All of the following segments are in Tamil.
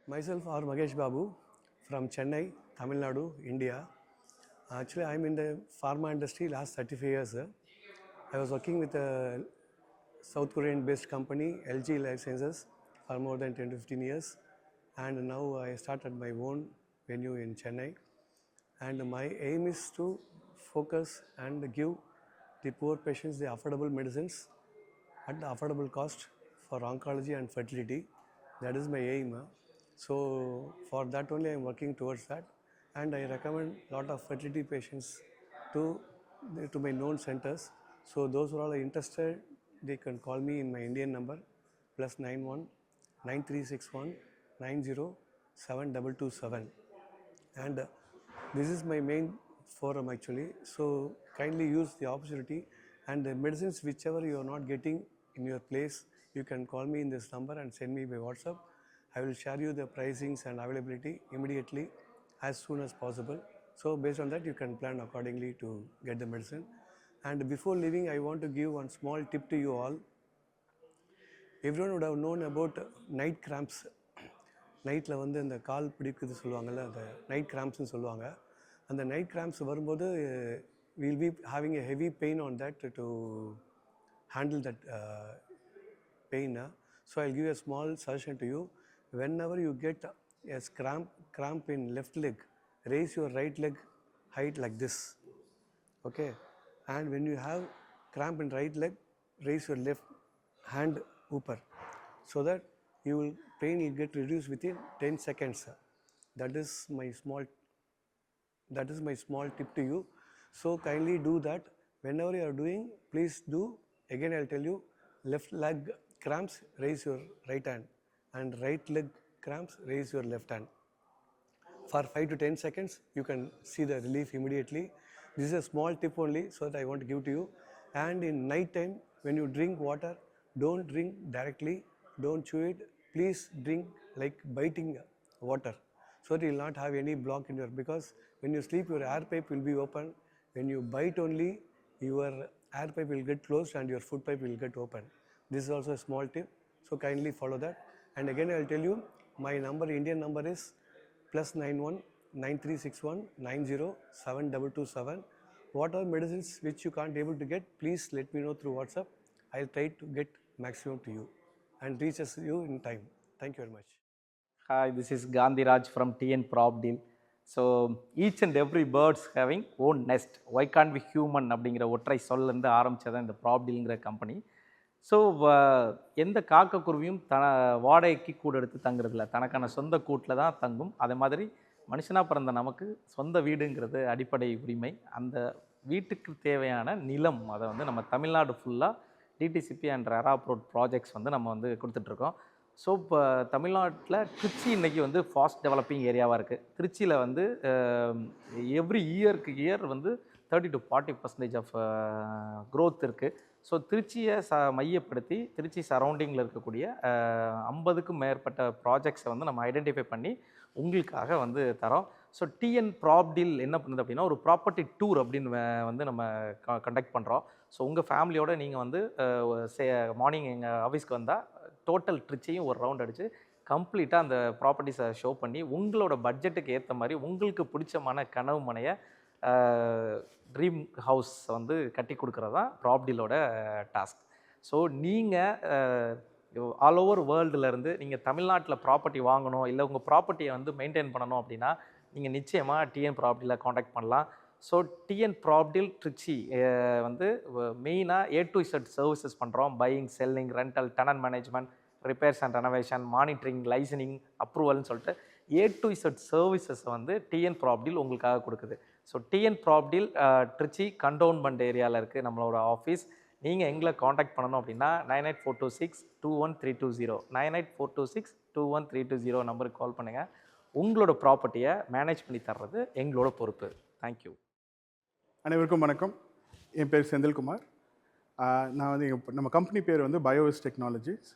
Myself are Magesh Babu from Chennai, Tamil Nadu, India. Actually, I'm in the pharma industry last 35 years. I was working with a South Korean based company, LG Life Sciences, for more than 10 to 15 years. And now I started my own venue in Chennai. And my aim is to focus and give the poor patients the affordable medicines at the affordable cost for oncology and fertility. That is my aim. So for that only I am working towards that, and I recommend a lot of fertility patients to my known centers. So those who are interested, they can call me in my Indian number +91 9361 907227, and this is my main forum actually. So kindly use the opportunity, and the medicines whichever you are not getting in your place, you can call me in this number and send me by WhatsApp. I will share you the pricings and availability immediately as soon as possible. So based on that you can plan accordingly to get the medicine. And before leaving, I want to give one small tip to you all. Everyone would have known about night cramps. நைட்டில் வந்து இந்த கால் பிடிக்குது சொல்லுவாங்கள்ல, அந்த நைட் கிராம்ப்ஸ்னு சொல்லுவாங்க. அந்த நைட் கிராம்ப்ஸ் வரும்போது will be having a heavy pain on that to handle that pain. So I'll give a small suggestion to you. Whenever you get a cramp in left leg, raise your right leg height like this, okay? And when you have cramp in right leg, raise your left hand upper, so that pain will get reduced within 10 seconds. That is my small tip to you. So kindly do that. Whenever you are doing, please do. Again I'll tell you, left leg cramps, raise your right hand, and right leg cramps, raise your left hand. For 5 to 10 seconds, you can see the relief immediately. This is a small tip only, so that I want to give to you. And in night time, when you drink water, don't drink directly, don't chew it. Please drink like biting water, so that you will not have any block in your, because when you sleep, your air pipe will be open. When you bite only, your air pipe will get closed and your food pipe will get open. This is also a small tip, so kindly follow that. And again I will tell you, my number, Indian number is +91 9361 907227. What are medicines which you can't able to get, please let me know through WhatsApp. I'll try to get maximum to you and reaches you in time. Thank you very much. Hi, this is Gandhi Raj from TN Prop Deal. So each and every birds having own nest. Why can't we human அப்படிங்கிற ஒற்றை சொல்லேருந்து ஆரம்பித்ததான் இந்த ப்ராப் டீல்ங்கிற கம்பெனி. ஸோ எந்த காக்கக்குருவியும் வாடகைக்கு கூடு எடுத்து தங்குறதில்ல, தனக்கான சொந்த கூட்டில் தான் தங்கும். அதே மாதிரி மனுஷனாக பிறந்த நமக்கு சொந்த வீடுங்கிறது அடிப்படை உரிமை. அந்த வீட்டுக்கு தேவையான நிலம், அதை வந்து நம்ம தமிழ்நாடு ஃபுல்லாக டிடிசிபி அண்ட் ரெரா அப்ரோட் ப்ராஜெக்ட்ஸ் வந்து நம்ம வந்து கொடுத்துட்ருக்கோம். ஸோ இப்போ தமிழ்நாட்டில் திருச்சி இன்றைக்கி வந்து ஃபாஸ்ட் டெவலப்பிங் ஏரியாவாக இருக்குது. திருச்சியில் வந்து எவ்ரி இயர் வந்து 30 to 40% ஆஃப் க்ரோத் இருக்குது. ஸோ திருச்சியை மையப்படுத்தி திருச்சி சரௌண்டிங்கில் இருக்கக்கூடிய 50க்கும் மேற்பட்ட ப்ராஜெக்ட்ஸை வந்து நம்ம ஐடென்டிஃபை பண்ணி உங்களுக்காக வந்து தரோம். ஸோ டிஎன் ப்ராப் டீல் என்ன பண்ணுது அப்படின்னா, ஒரு ப்ராப்பர்ட்டி டூர் அப்படின்னு வந்து நம்ம கண்டக்ட் பண்ணுறோம். ஸோ உங்கள் ஃபேமிலியோடு நீங்கள் வந்து மார்னிங் எங்கள் ஆஃபீஸ்க்கு வந்தால் டோட்டல் ட்ரிச்சையும் ஒரு ரவுண்ட் அடித்து கம்ப்ளீட்டாக அந்த ப்ராப்பர்ட்டிஸை ஷோ பண்ணி உங்களோட பட்ஜெட்டுக்கு ஏற்ற மாதிரி உங்களுக்கு பிடிச்சமான கனவு மனையை ட்ரீம் ஹவுஸ் வந்து கட்டி கொடுக்குறது தான் ப்ராப்டீலோட டாஸ்க். ஸோ நீங்கள் ஆல் ஓவர் வேர்ல்டுலேருந்து நீங்கள் தமிழ்நாட்டில் ப்ராப்பர்ட்டி வாங்கணும், இல்லை உங்கள் ப்ராப்பர்ட்டியை வந்து மெயின்டைன் பண்ணணும் அப்படின்னா நீங்கள் நிச்சயமாக டிஎன் ப்ராப்பர்ட்டியில் காண்டாக்ட் பண்ணலாம். ஸோ டிஎன் ப்ராப்பர்ட்டில் ட்ரிச்சி வந்து மெயினாக A to Z சர்வீசஸ் பண்ணுறோம். Buying, selling, rental, tenant management, repairs and renovation, monitoring, liaisoning, அப்ரூவல்னு சொல்லிட்டு A to Z சர்வீசஸ் வந்து டிஎன் ப்ராப்பர்ட்டில் உங்களுக்காக கொடுக்குது. ஸோ டிஎன் ப்ராப்பர்ட்டில் ட்ரிச்சி கண்டோன்மெண்ட் ஏரியாவில் இருக்குது நம்மளோட ஆஃபீஸ். நீங்கள் எங்களை காண்டாக்ட் பண்ணணும் அப்படின்னா 98426 21320 98426 21320 நம்பருக்கு கால் பண்ணுங்கள். உங்களோட ப்ராப்பர்ட்டியை மேனேஜ் பண்ணி தர்றது எங்களோட பொறுப்பு. தேங்க்யூ. அனைவருக்கும் வணக்கம். என் பேர் செந்தில்குமார். நான் வந்து நம்ம கம்பெனி பேர் வந்து பயோவிஸ் டெக்னாலஜிஸ்.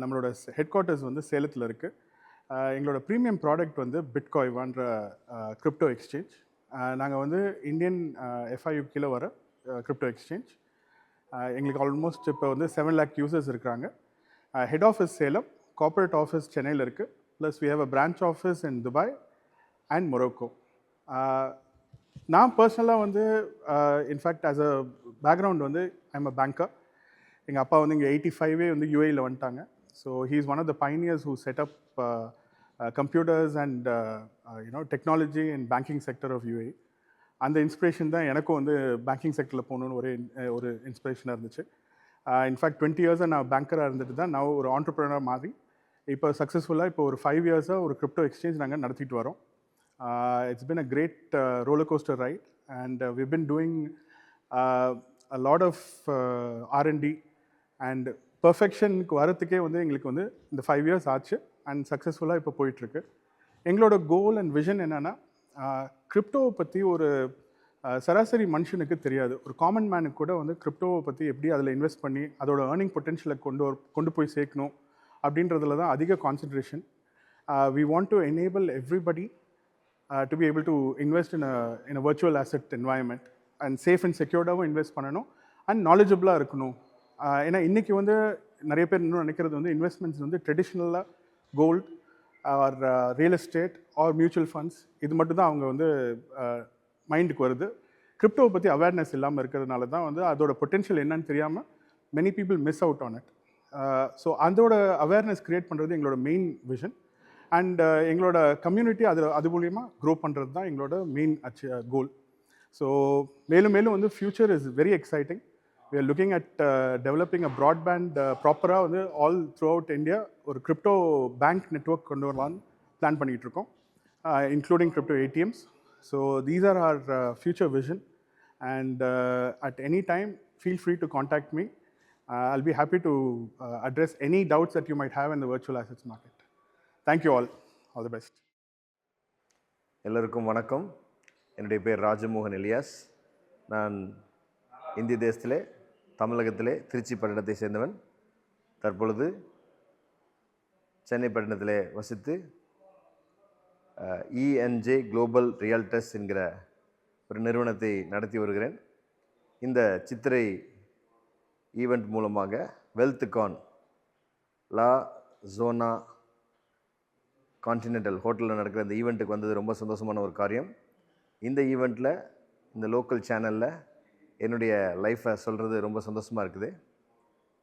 நம்மளோட ஹெட் குவார்ட்டர்ஸ் வந்து சேலத்தில் இருக்குது. எங்களோட ப்ரீமியம் ப்ராடக்ட் வந்து பிட்காயின்ன்ற கிரிப்டோ எக்ஸ்சேஞ்ச். நாங்கள் வந்து இந்தியன் FIU கீழே வர கிரிப்டோ எக்ஸ்சேஞ்ச். எங்களுக்கு ஆல்மோஸ்ட் இப்போ வந்து 7 lakh யூசர்ஸ் இருக்கிறாங்க. Head office Salem, corporate office சென்னையில் இருக்குது. plus we have a branch office in Dubai and Morocco. நான் பர்சனலாக வந்து இன்ஃபேக்ட் ஆஸ் அ பேக்ரவுண்ட் வந்து ஐம் அ பேங்கர். எங்கள் அப்பா வந்து இங்கே 85 வந்து யூஏயில் வந்துட்டாங்க. So he is one of the pioneers who set up computers and technology and banking sector of UAE. அந்த இன்ஸ்பிரேஷன் தான் எனக்கும் வந்து பேங்கிங் செக்டரில் போகணுன்னு ஒரு இன்ஸ்பிரேஷனாக இருந்துச்சு. இன்ஃபேக்ட் 20 இயர்ஸாக நான் பேங்கராக இருந்துட்டு தான் நான் ஒரு ஆண்டர்ப்ரனர் மாறி இப்போ சக்ஸஸ்ஃபுல்லாக இப்போ ஒரு 5 இயர்ஸாக ஒரு கிரிப்டோ எக்ஸ்சேஞ்ச் நாங்கள் நடத்திட்டு வரோம். It's been a great roller coaster ride, and we've been doing a lot of R&D and perfectionக்கு வரத்துக்கே வந்து எங்களுக்கு வந்து இந்த 5 இயர்ஸ் ஆச்சு அண்ட் சக்ஸஸ்ஃபுல்லாக இப்போ போயிட்டுருக்கு. எங்களோட கோல் அண்ட் விஷன் என்னென்னா கிரிப்டோவை பற்றி ஒரு சராசரி மனுஷனுக்கு தெரியாது. ஒரு காமன் மேனுக்கு கூட வந்து கிரிப்டோவை பற்றி எப்படி அதில் இன்வெஸ்ட் பண்ணி அதோட ஏர்னிங் பொட்டென்ஷியலை கொண்டு போய் சேர்க்கணும் அப்படின்றதுல தான் அதிக concentration. We want to enable everybody to be able to invest in a virtual asset environment and safe and secured-ஆகவும் இன்வெஸ்ட் பண்ணணும் அண்ட் நாலேஜபிளாக இருக்கணும். ஏன்னா இன்றைக்கி வந்து நிறைய பேர் இன்னும் நினைக்கிறது வந்து இன்வெஸ்ட்மெண்ட்ஸ் வந்து ட்ரெடிஷ்னலாக gold or real estate or mutual funds இது மட்டும் தான் அவங்க வந்து மைண்டுக்கு வருது. கிரிப்டோவை பற்றி அவேர்னஸ் இல்லாமல் இருக்கிறதுனால தான் வந்து அதோட பொட்டென்ஷியல் என்னன்னு தெரியாமல் many people miss out on it. So அதோட அவேர்னஸ் க்ரியேட் பண்ணுறது எங்களோட மெயின் விஷன். அண்ட் எங்களோட கம்யூனிட்டி அது மூலிமா க்ரோ பண்ணுறது தான் எங்களோட மெயின் கோல். ஸோ மேலும் மேலும் வந்து future is very exciting. we are looking at developing a broadband ப்ராப்பராக வந்து ஆல் த்ரூ அவுட் இந்தியா ஒரு கிரிப்டோ பேங்க் நெட்ஒர்க் கொண்டு வரலான்னு பிளான் பண்ணிகிட்ருக்கோம், including crypto ATMs. So these are our future vision, and at any time feel free to contact me. I'll be happy to address any doubts that you might have in the virtual assets market. Thank you all. All the best. எல்லோருக்கும் வணக்கம். என்னுடைய பேர் ராஜமோகன் எலியாஸ். நான் இந்திய தேசத்திலே தமிழகத்திலே திருச்சி பட்டணத்தை சேர்ந்தவன். தற்பொழுது சென்னை பட்டணத்திலே வசித்து இஎன்ஜே குளோபல் ரியல்டர்ஸ் என்கிற ஒரு நிறுவனத்தை நடத்தி வருகிறேன். இந்த சித்திரை ஈவெண்ட் மூலமாக வெல்த்கான் லா ஜோனா கான்டினென்டல் ஹோட்டலில் நடக்கிற இந்த ஈவெண்ட்டுக்கு வந்தது ரொம்ப சந்தோஷமான ஒரு காரியம். இந்த ஈவெண்ட்டில் இந்த லோக்கல் சேனலில் என்னுடைய லைஃப்பை சொல்கிறது ரொம்ப சந்தோஷமாக இருக்குது.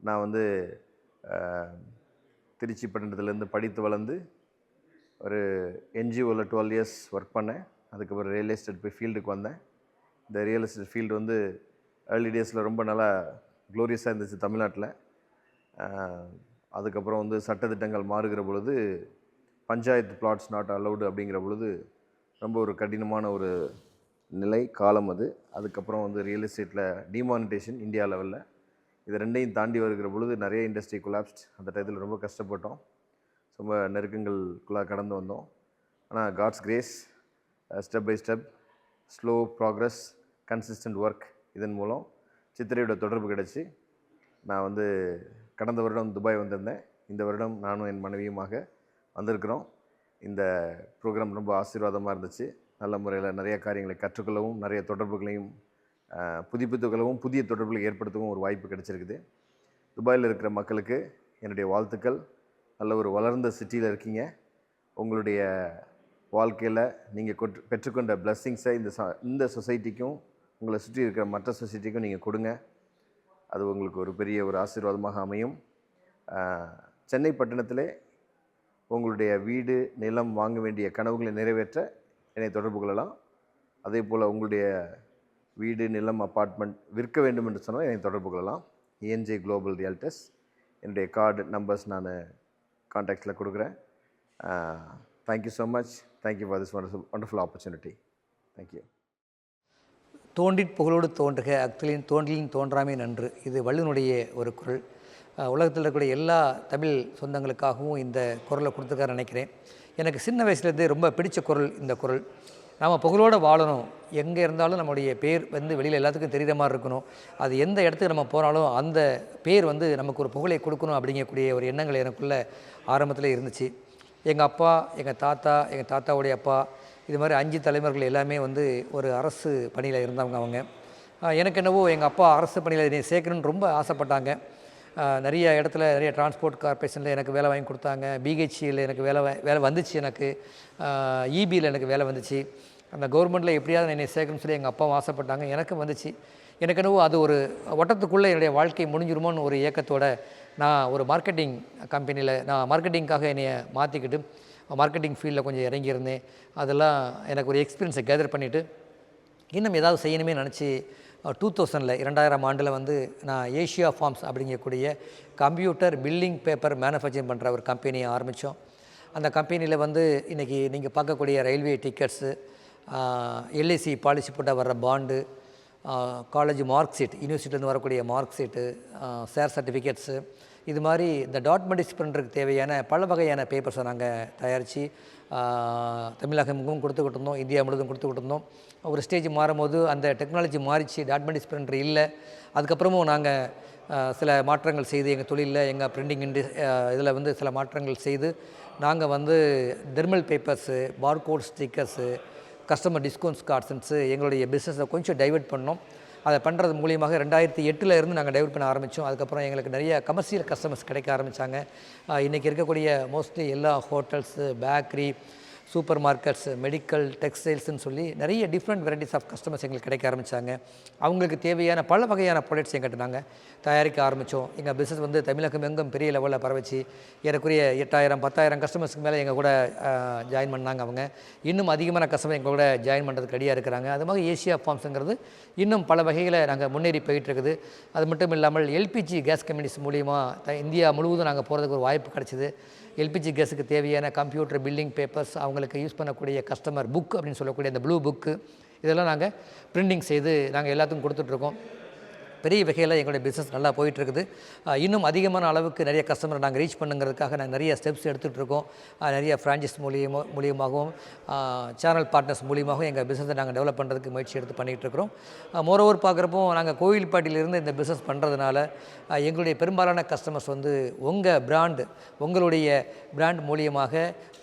நான் வந்து திருச்சி பட்டணத்துலேருந்து படித்து வளர்ந்து ஒரு என்ஜிஓவில் 12 இயர்ஸ் ஒர்க் பண்ணேன். அதுக்கப்புறம் ரியல் எஸ்டேட் போய் ஃபீல்டுக்கு வந்தேன். இந்த ரியல் எஸ்டேட் ஃபீல்டு வந்து ஏர்லி டேஸில் ரொம்ப நல்லா க்ளோரியஸாக இருந்துச்சு தமிழ்நாட்டில். அதுக்கப்புறம் வந்து சட்டத்திட்டங்கள் மாறுகிற பொழுது பஞ்சாயத்து பிளாட்ஸ் நாட் அலவுடு அப்படிங்கிற பொழுது ரொம்ப ஒரு கடினமான ஒரு நிலை காலம் அது. அதுக்கப்புறம் வந்து ரியல் எஸ்டேட்டில் டிமானிட்டேஷன் இந்தியா லெவலில், இது ரெண்டையும் தாண்டி வருகிற பொழுது நிறைய இண்டஸ்ட்ரி கொலாப்ஸ்ட். அந்த டயத்தில் ரொம்ப கஷ்டப்பட்டோம், ரொம்ப நெருக்கங்களுக்குள்ளே கடந்து வந்தோம். ஆனால் God's grace, step by step, slow progress, consistent work, இதன் மூலம் சித்திரையோட தொடர்பு கிடச்சி நான் வந்து கடந்த வருடம் துபாய் வந்திருந்தேன். இந்த வருடம் நானும் என் மனைவியுமாக வந்திருக்கிறோம். இந்த ப்ரோக்ராம் ரொம்ப ஆசீர்வாதமாக இருந்துச்சு. நல்ல முறையில் நிறைய காரியங்களை கற்றுக்கொள்ளவும், நிறைய தொடர்புகளையும் புதுப்பித்துக்கொள்ளவும், புதிய தொடர்புகளை ஏற்படுத்தவும் ஒரு வாய்ப்பு கிடைச்சிருக்குது. துபாயில் இருக்கிற மக்களுக்கு என்னுடைய வாழ்த்துக்கள். நல்ல ஒரு வளர்ந்த சிட்டியில் இருக்கீங்க. உங்களுடைய வாழ்க்கையில் நீங்கள் பெற்றுக்கொண்ட பிளஸ்ஸிங்ஸை இந்த சொசைட்டிக்கும் உங்களை சுற்றி இருக்கிற மற்ற சொசைட்டிக்கும் நீங்கள் கொடுங்க. அது உங்களுக்கு ஒரு பெரிய ஒரு ஆசீர்வாதமாக அமையும். சென்னை பட்டணத்திலே உங்களுடைய வீடு நிலம் வாங்க வேண்டிய கனவுகளை நிறைவேற்ற என்னை தொடர்பு கொள்ளலாம். அதே போல் உங்களுடைய வீடு நிலம் அப்பார்ட்மெண்ட் விற்க வேண்டும் என்று சொன்னால் என்னை தொடர்பு கொள்ளலாம். இஎன்ஜே குளோபல் ரியல்டர்ஸ், என்னுடைய கார்டு நம்பர்ஸ் நான் கான்டாக்டில் கொடுக்குறேன். Thank you so much. Thank you for this wonderful opportunity. Thank you. தோன்றிற் புகழோடு தோன்றுக அக்தலின் தோன்றிலின் தோன்றாமை நன்று. இது வள்ளுவனுடைய ஒரு குறள். உலகத்தில் இருக்கக்கூடிய எல்லா தமிழ் சொந்தங்களுக்காகவும் இந்த குறளை கொடுத்துருக்காரு நினைக்கிறேன். எனக்கு சின்ன வயசுலேருந்தே ரொம்ப பிடித்த குறள் இந்த குறள். நாம் புகழோடு வாழணும், எங்கே இருந்தாலும் நம்முடைய பேர் வந்து வெளியில் எல்லாத்துக்கும் தெரிகிற மாதிரி இருக்கணும். அது எந்த இடத்துக்கு நம்ம போனாலும் அந்த பேர் வந்து நமக்கு ஒரு புகழை கொடுக்கணும் அப்படிங்கக்கூடிய ஒரு எண்ணங்கள் எனக்குள்ளே ஆரம்பத்தில் இருந்துச்சு. எங்கள் அப்பா, எங்கள் தாத்தாவுடைய அப்பா, இது மாதிரி 5 தலைவர்கள் எல்லாமே வந்து ஒரு அரசு பணியில் இருந்தவங்க. அவங்க எனக்கு என்னவோ எங்கள் அப்பா அரசு பணியில் என்னை சேர்க்கணுன்னு ரொம்ப ஆசைப்பட்டாங்க. நிறைய இடத்துல நிறைய டிரான்ஸ்போர்ட் கார்பரேஷனில் எனக்கு வேலை வாங்கி கொடுத்தாங்க. பிஹெச்சியில் எனக்கு வேலை வந்துச்சு. எனக்கு இபியில் எனக்கு வேலை வந்துச்சு. அந்த கவர்மெண்ட்டில் எப்படியாவது என்னை சேர்க்கணும்னு சொல்லி எங்கள் அப்பாவும் ஆசைப்பட்டாங்க. எனக்கும் வந்துச்சு. எனக்கு என்னவோ அது ஒரு வட்டத்துக்குள்ளே என்னுடைய வாழ்க்கை முடிஞ்சிருமோன்னு ஒரு ஏக்கத்தோட நான் ஒரு மார்க்கெட்டிங் கம்பெனியில் நான் மார்க்கெட்டிங்காக என்னைய மாற்றிக்கிட்டு மார்க்கெட்டிங் ஃபீல்டில் கொஞ்சம் இறங்கியிருந்தேன். அதெல்லாம் எனக்கு ஒரு எக்ஸ்பீரியன்ஸை கேதர் பண்ணிவிட்டு இன்னும் ஏதாவது செய்யணுமே நினச்சி 2000 ஆண்டில் வந்து நான் ஏஷியா ஃபார்ம்ஸ் அப்படிங்கக்கூடிய கம்ப்யூட்டர் பில்லிங் பேப்பர் மேனுஃபேக்சரிங் பண்ணுற ஒரு கம்பெனியை ஆரம்பித்தோம். அந்த கம்பெனியில் வந்து இன்றைக்கி நீங்கள் பார்க்கக்கூடிய ரயில்வே டிக்கெட்ஸு, எல்ஐசி பாலிசி போட்டால் வர்ற பாண்டு, காலேஜ் மார்க் ஷீட், யூனிவர்சிட்டிலேருந்து வரக்கூடிய மார்க் ஷீட்டு, ஷேர் சர்டிஃபிகேட்ஸு, இது மாதிரி இந்த டாக்குமெண்ட்ஸ் பண்ணுறதுக்கு தேவையான பல வகையான பேப்பர்ஸை நாங்கள் தயாரித்து தமிழகமும் கொடுத்துக்கிட்டு இருந்தோம், இந்தியா முழுவதும் கொடுத்துக்கிட்டு இருந்தோம். ஒரு ஸ்டேஜ் மாறும்போது அந்த டெக்னாலஜி மாறிச்சு, டாக்குமெண்ட்ஸ் பிரிண்டர் இல்லை. அதுக்கப்புறமும் நாங்கள் சில மாற்றங்கள் செய்து எங்கள் தொழிலில் எங்கள் பிரிண்டிங் இதில் வந்து சில மாற்றங்கள் செய்து நாங்கள் வந்து thermal papers, barcode stickers, customer discounts cards எங்களுடைய பிஸ்னஸை கொஞ்சம் டைவெர்ட் பண்ணோம். அதை பண்ணுறது மூலியமாக 2008 இருந்து நாங்கள் டைவெர்ட் பண்ண ஆரம்பித்தோம். அதுக்கப்புறம் எங்களுக்கு நிறைய கமர்ஷியல் கஸ்டமர்ஸ் கிடைக்க ஆரம்பித்தாங்க. இன்றைக்கி இருக்கக்கூடிய மோஸ்ட்லி எல்லா hotels, bakery, super markets, medical, டெக்ஸ்டைல்ஸ்னு சொல்லி நிறைய டிஃப்ரெண்ட் வெரைட்டிஸ் ஆஃப் கஸ்டமர்ஸ் எங்களுக்கு கிடைக்க ஆரம்பித்தாங்க. அவங்களுக்கு தேவையான பல வகையான ப்ராடக்ட்ஸ் எங்கிட்ட நாங்கள் தயாரிக்க ஆரம்பித்தோம். எங்கள் பிஸ்னஸ் வந்து தமிழகம் எங்கும் பெரிய லெவலில் பரவச்சு ஏறக்குறைய 8000-10,000 கஸ்டமர்ஸ்க்கு மேலே எங்கள் கூட ஜாயின் பண்ணாங்க. அவங்க இன்னும் அதிகமான கஸ்டமர் எங்கள் கூட ஜாயின் பண்ணுறதுக்கு ரெடியாக இருக்கிறாங்க. அது மாதிரி ஏஷியா ஃபார்ம்ஸுங்கிறது இன்னும் பல வகையில் நாங்கள் முன்னேறி போயிட்டுருக்குது. அது மட்டும் இல்லாமல் எல்பிஜி கேஸ் கம்பெனிஸ் மூலியமாக இந்தியா முழுவதும் நாங்கள் போகிறதுக்கு ஒரு வாய்ப்பு கிடச்சிது. எல்பிஜி கேஸுக்கு தேவையான கம்ப்யூட்டர் பில்லிங் பேப்பர்ஸ், அவங்களுக்கு யூஸ் பண்ணக்கூடிய கஸ்டமர் புக் அப்படின்னு சொல்லக்கூடிய அந்த ப்ளூ புக்கு, இதெல்லாம் நாங்கள் பிரிண்டிங் செய்து நாங்கள் எல்லாத்துக்கும் கொடுத்துட்ருக்கோம். பெரிய வகையில் எங்களுடைய பிஸ்னஸ் நல்லா போயிட்டுருக்குது. இன்னும் அதிகமான அளவுக்கு நிறைய கஸ்டமரை நாங்கள் ரீச் பண்ணுங்கிறதுக்காக நாங்கள் நிறைய ஸ்டெப்ஸ் எடுத்துகிட்ருக்கோம். நிறைய ஃப்ரான்ச்சைஸ் மூலியமாகவும் சேனல் பார்ட்னர்ஸ் மூலியமாகவும் எங்கள் பிஸ்னஸை நாங்கள் டெவலப் பண்ணுறதுக்கு முயற்சி எடுத்து பண்ணிகிட்ருக்கிறோம். மோரோவர் பார்க்குறப்போ நாங்கள் கோவில்பட்டியிலிருந்து இந்த பிஸ்னஸ் பண்ணுறதுனால எங்களுடைய பெரும்பாலான கஸ்டமர்ஸ் வந்து உங்களுடைய பிராண்ட் மூலியமாக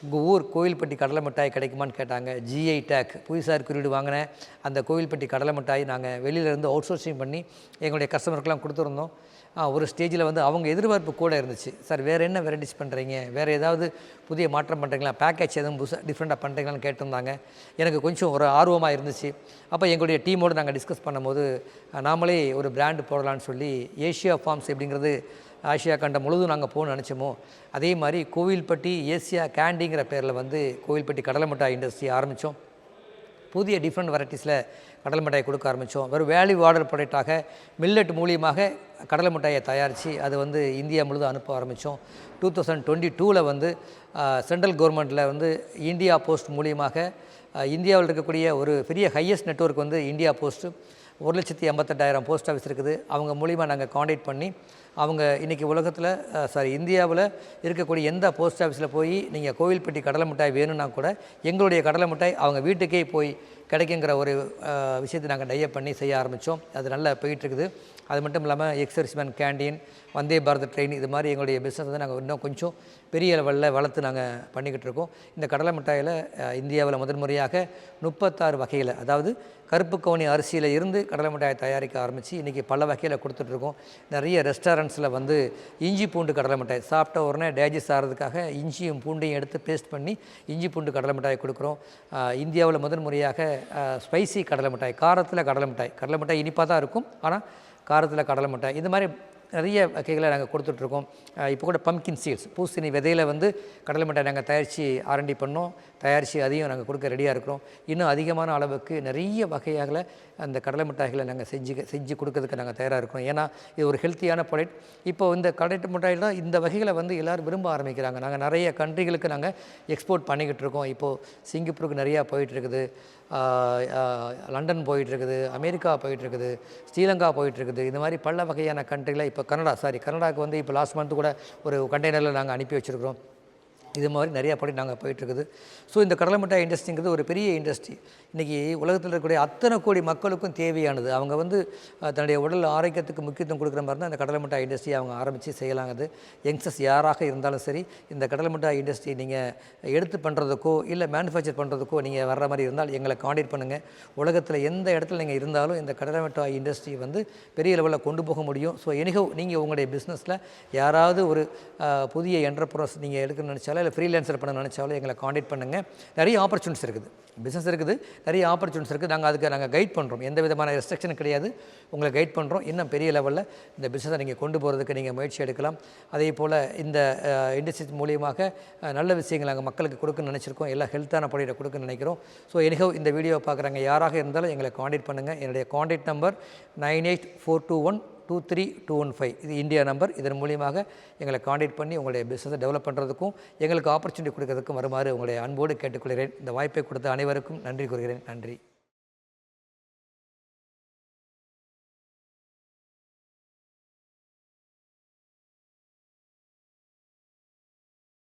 உங்கள் ஊர் கோவில்பட்டி கடலை மிட்டாய் கிடைக்குமான்னு கேட்டாங்க. ஜிஐ டேக் புவிசார் குறியீடு வாங்கின அந்த கோவில்பட்டி கடலை மிட்டாய் நாங்கள் வெளியிலேருந்து அவுட் சோர்சிங் பண்ணி எங்களுடைய கஸ்டமருக்கெல்லாம் கொடுத்துருந்தோம். ஒரு ஸ்டேஜில் வந்து அவங்க எதிர்பார்ப்பு கூட இருந்துச்சு. சார் வேறு என்ன வெரைட்டிஸ் பண்ணுறீங்க, வேறு ஏதாவது புதிய மாற்றம் பண்ணுறீங்களா, பேக்கேஜ் எதுவும் புதுசாக டிஃப்ரெண்ட்டாக பண்ணுறீங்களான்னு கேட்டிருந்தாங்க. எனக்கு கொஞ்சம் ஒரு ஆர்வமாக இருந்துச்சு. அப்போ எங்களுடைய டீமோடு நாங்கள் டிஸ்கஸ் பண்ணும்போது நாமளே ஒரு பிராண்டு போடலான்னு சொல்லி ஏஷியா ஃபார்ம்ஸ் எப்படிங்கிறது ஆசியா கண்டம் முழுதும் நாங்கள் போகணும்னு நினச்சோமோ அதே மாதிரி கோவில்பட்டி ஏசியா கேண்டிங்கிற பேரில் வந்து கோவில்பட்டி கடலை மிட்டாய் இண்டஸ்ட்ரி ஆரம்பித்தோம். புதிய டிஃப்ரெண்ட் வெரைட்டிஸில் கடலை மிட்டாய் கொடுக்க ஆரம்பித்தோம். வெறும் வேல்யூ ஆர்டர் ப்ராடக்டாக மில்லட் மூலியமாக கடலை மிட்டாயை தயாரித்து அது வந்து இந்தியா முழுதும் அனுப்ப ஆரம்பித்தோம். 2022 வந்து சென்ட்ரல் கவர்மெண்ட்டில் வந்து இந்தியா போஸ்ட் மூலியமாக இந்தியாவில் இருக்கக்கூடிய ஒரு பெரிய ஹையஸ்ட் நெட்வொர்க் வந்து இந்தியா போஸ்ட்டு 1,88,000 போஸ்ட் ஆஃபீஸ் இருக்குது. அவங்க மூலிமா நாங்கள் காண்டாக்ட் பண்ணி அவங்க இன்றைக்கி இந்தியாவில் இருக்கக்கூடிய எந்த போஸ்ட் ஆஃபீஸில் போய் நீங்கள் கோவில்பட்டி கடலை மிட்டாய் வேணும்னா கூட எங்களுடைய கடலை மிட்டாய் அவங்க வீட்டுக்கே போய் கிடைக்குங்கிற ஒரு விஷயத்தை நாங்கள் டைப் பண்ணி செய்ய ஆரம்பித்தோம். அது நல்லா போயிட்டுருக்குது. அது மட்டும் இல்லாமல் எக்ஸர்சிமேன் கேண்டீன், வந்தே பாரத் ட்ரெயின், இது மாதிரி எங்களுடைய பிஸ்னஸ் வந்து நாங்கள் இன்னும் கொஞ்சம் பெரிய லெவலில் வளர்த்து நாங்கள் பண்ணிக்கிட்டு இருக்கோம். இந்த கடலை மிட்டாயில் இந்தியாவில் முதன்முறையாக 36 வகையில், அதாவது கருப்பு கவுனி அரிசியில் இருந்து கடலை மிட்டாயை தயாரிக்க ஆரம்பித்து இன்றைக்கி பல வகையில் கொடுத்துட்ருக்கோம். நிறைய ரெஸ்டாரண்ட்ஸில் வந்து இஞ்சி பூண்டு கடலை மிட்டாய் சாப்பிட்ட உடனே டைஜஸ்ட் ஆகிறதுக்காக இஞ்சியும் பூண்டையும் எடுத்து பேஸ்ட் பண்ணி இஞ்சி பூண்டு கடலை மிட்டாய் கொடுக்குறோம். இந்தியாவில் முதன்முறையாக ஸ்பைசி கடலை மிட்டாய், காரத்தில் கடலை மிட்டாய் இனிப்பாக தான் இருக்கும், ஆனால் காரத்தில் கடலை மிட்டாய், இது மாதிரி நிறைய வகைகளை நாங்கள் கொடுத்துட்ருக்கோம். இப்போ கூட பம்கின் சீட்ஸ், பூசணி விதையில் வந்து கடலை மிட்டாய் நாங்கள் தயாரித்து R&D பண்ணோம். தயாரித்து அதையும் நாங்கள் கொடுக்க ரெடியாக இருக்கிறோம். இன்னும் அதிகமான அளவுக்கு நிறைய வகையாக அந்த கடலை மிட்டாய்களை நாங்கள் செஞ்சு கொடுக்கறதுக்கு நாங்கள் தயாராக இருக்கிறோம். ஏன்னா இது ஒரு ஹெல்த்தியான ப்ராடக்ட். இப்போ இந்த கடலை மிட்டாயில் இந்த வகைகளை வந்து எல்லோரும் விரும்ப ஆரம்பிக்கிறாங்க. நாங்கள் நிறைய கண்ட்ரிகளுக்கு நாங்கள் எக்ஸ்போர்ட் பண்ணிக்கிட்டு இருக்கோம். இப்போது சிங்கப்பூருக்கு நிறையா போயிட்டுருக்குது, லண்டன் போயிட்டுருக்குது, அமெரிக்கா போயிட்டுருக்குது, ஸ்ரீலங்கா போயிட்டுருக்குது. இந்த மாதிரி பல வகையான கண்ட்ரியில் இப்போ கனடாவுக்கு வந்து இப்போ லாஸ்ட் மந்த்து கூட ஒரு கண்டெய்னரில் நாங்கள் அனுப்பி வச்சுருக்கிறோம். இது மாதிரி நிறையா படி நாங்கள் போயிட்டுருக்குது. ஸோ இந்த கடலை மிட்டாய் இண்டஸ்ட்ரிங்கிறது ஒரு பெரிய இண்டஸ்ட்ரி. இன்றைக்கி உலகத்தில் இருக்கக்கூடிய அத்தனை கோடி மக்களுக்கும் தேவையானது. அவங்க வந்து தன்னுடைய உடல் ஆரோக்கியத்துக்கு முக்கியத்துவம் கொடுக்குற மாதிரி தான் இந்த கடலை மிட்டாய் இண்டஸ்ட்ரி அவங்க ஆரம்பித்து செய்யலாங்குது. யங்ஸ்டர்ஸ் யாராக இருந்தாலும் சரி, இந்த கடலை மிட்டாய் இண்டஸ்ட்ரி நீங்கள் எடுத்து பண்ணுறதுக்கோ இல்லை மேனுஃபேக்சர் பண்ணுறதுக்கோ நீங்கள் வர்ற மாதிரி இருந்தால் எங்களை காண்டாக்ட் பண்ணுங்கள். உலகத்தில் எந்த இடத்துல நீங்கள் இருந்தாலும் இந்த கடலை மிட்டாய் இண்டஸ்ட்ரி வந்து பெரிய லெவலில் கொண்டு போக முடியும். ஸோ எனிஹோ நீங்கள் உங்களுடைய பிஸ்னஸில் யாராவது ஒரு புதிய என்டர்பிரைஸ் நீங்கள் எடுக்கணும்னு நினச்சாலும் இல்லை ஃப்ரீலான்சர் பண்ண நினச்சாலும் எங்களை காண்டாக்ட் பண்ணுங்கள். நிறைய ஆப்பர்ச்சுனிட்டிஸ் இருக்குது, பிஸ்னஸ் இருக்குது, நிறைய ஆப்பர்ச்சுனிட்டிஸ் இருக்குது. நாங்கள் கைட் பண்ணுறோம், எந்த விதமான ரெஸ்ட்ரிக்ஷனும் கிடையாது. உங்களை கைட் பண்ணுறோம். இன்னும் பெரிய லெவலில் இந்த பிஸ்னஸை நீங்கள் கொண்டு போகிறதுக்கு நீங்கள் முயற்சி எடுக்கலாம். அதே போல் இந்த இண்டஸ்ட்ரி மூலியமாக நல்ல விஷயங்கள் நாங்கள் மக்களுக்கு கொடுக்கணும்னு நினச்சிருக்கோம். எல்லாம் ஹெல்த்தான ப்ராடக்ட்டை கொடுக்கணும்னு நினைக்கிறோம். ஸோ எனிஹோ இந்த வீடியோ பார்க்குறாங்க யாராக இருந்தாலும் எங்களை காண்டாக்ட் பண்ணுங்கள். என்னுடைய காண்டாக்ட் நம்பர் 9842123215. இது இந்தியா நம்பர். இதன் மூலியமாக எங்களை காண்டாக்ட் பண்ணி உங்களுடைய பிஸ்னஸை டெவலப் பண்ணுறதுக்கும் எங்களுக்கு ஆப்பர்ச்சுனிட்டி கொடுக்கறதுக்கும் வருமாறு உங்களுடைய அன்போடு கேட்டுக்கொள்கிறேன். இந்த வாய்ப்பை கொடுத்த அனைவருக்கும் நன்றி கூறுகிறேன். நன்றி.